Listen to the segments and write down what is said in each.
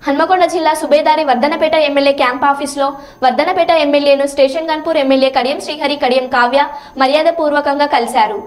హన్మకొండ జిల్లా Subedari Wardhannapet MLA camp ఆఫీస్లో వర్ధనపేట ఎమ్మెల్యేను స్టేషన్ గన్పూర్ ఎమ్మెల్యే కడియం శ్రీహరి కడియం కావ్య మర్యాదపూర్వకంగా కలిశారు.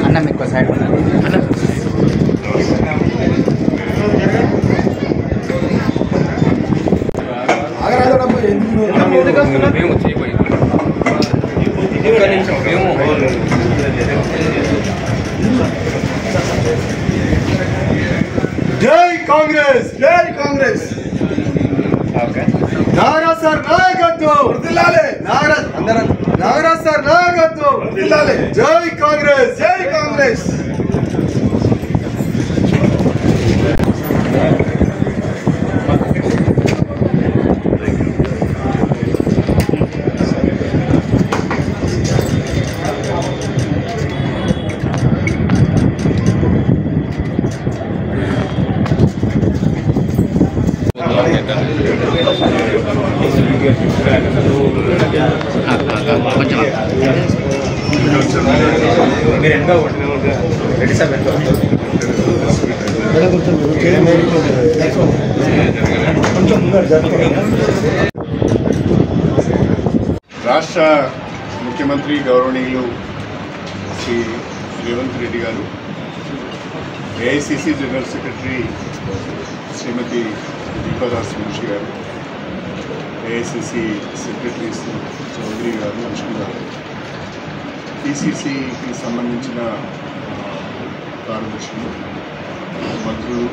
అన్న మీకు సైడ్ జై కాంగ్రెస్ జై కాంగ్రెస్ నాగరాజ్ సార్ నాయకత్వం వర్ధిల్లాలి నాగరాజ్ సార్ నాయకత్వం వర్ధిల్లాలి జై కాంగ్రెస్ జై కాంగ్రెస్ రాష్ట్ర ముఖ్యమంత్రి గౌరవనీయులు శ్రీ రేవంత్ రెడ్డి గారు, ఏఐసిసి జనరల్ సెక్రటరీ శ్రీమతి దీపాదాస్ మున్షి గారు, ఏఐసిసి సెక్రటరీస్ చౌదరి గారు, లక్ష్మణ్ గారు, పిసిసికి సంబంధించిన కార్యదర్శులు, మంత్రులు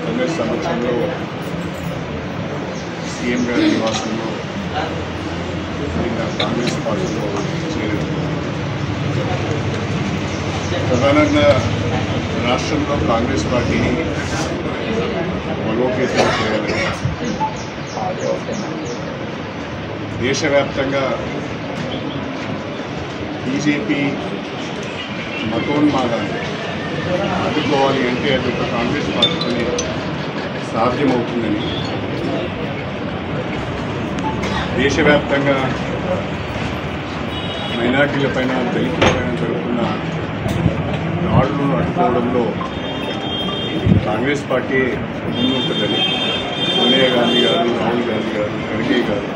అందరి సమక్షంలో సీఎం గారి నివాసంలో నిన్న కాంగ్రెస్ పార్టీలో చేరారు. ప్రధానంగా రాష్ట్రంలో కాంగ్రెస్ పార్టీని బలోపేతం చేయాలని, దేశవ్యాప్తంగా బీజేపీ మతోన్మాదాన్ని అడ్డుకోవాలి అంటే అది ఒక కాంగ్రెస్ పార్టీతోనే సాధ్యమవుతుందని, దేశవ్యాప్తంగా మైనార్టీలపైన దళితులపైన జరుగుతున్న దాడులను అడ్డుకోవడంలో కాంగ్రెస్ పార్టీ ముందుంటుందని సోనియా గాంధీ గారు, రాహుల్ గాంధీ గారు, ఖర్గే గారు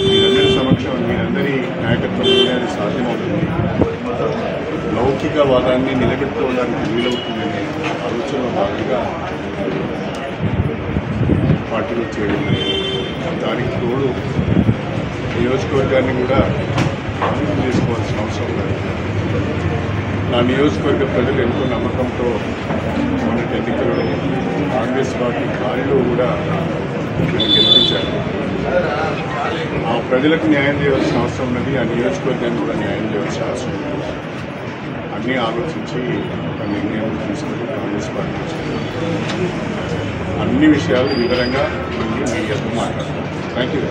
వీరందరి సమక్షం వీరందరి నాయకత్వంలోనే అది సాధ్యమవుతుంది, లౌకికవాదాన్ని నిలబెట్టుకోవడానికి వీలవుతుందనే ఆలోచనలో భాగంగా పార్టీలో చేయడం. దానికి తోడు నియోజకవర్గాన్ని కూడా అభివృద్ధి చేసుకోవాల్సిన అవసరం లేదు. నా నియోజకవర్గ ప్రజలు ఎంతో నమ్మకంతో మొన్నటి ఎన్నికలలో కాంగ్రెస్ పార్టీ గాలిలో కూడా గెలిపించారు. ఆ ప్రజలకు న్యాయం చేయవలసిన అవసరం ఉన్నది, ఆ నియోజకవర్గాన్ని కూడా న్యాయం చేయవలసిన అవసరం ఉన్నది. అన్నీ ఆలోచించి ఒక నిర్ణయం తీసుకుని కాంగ్రెస్ పార్టీ అన్ని విషయాలు వివరంగా మళ్ళీ మీడియాతో మాట్లాడతాం. Thank you.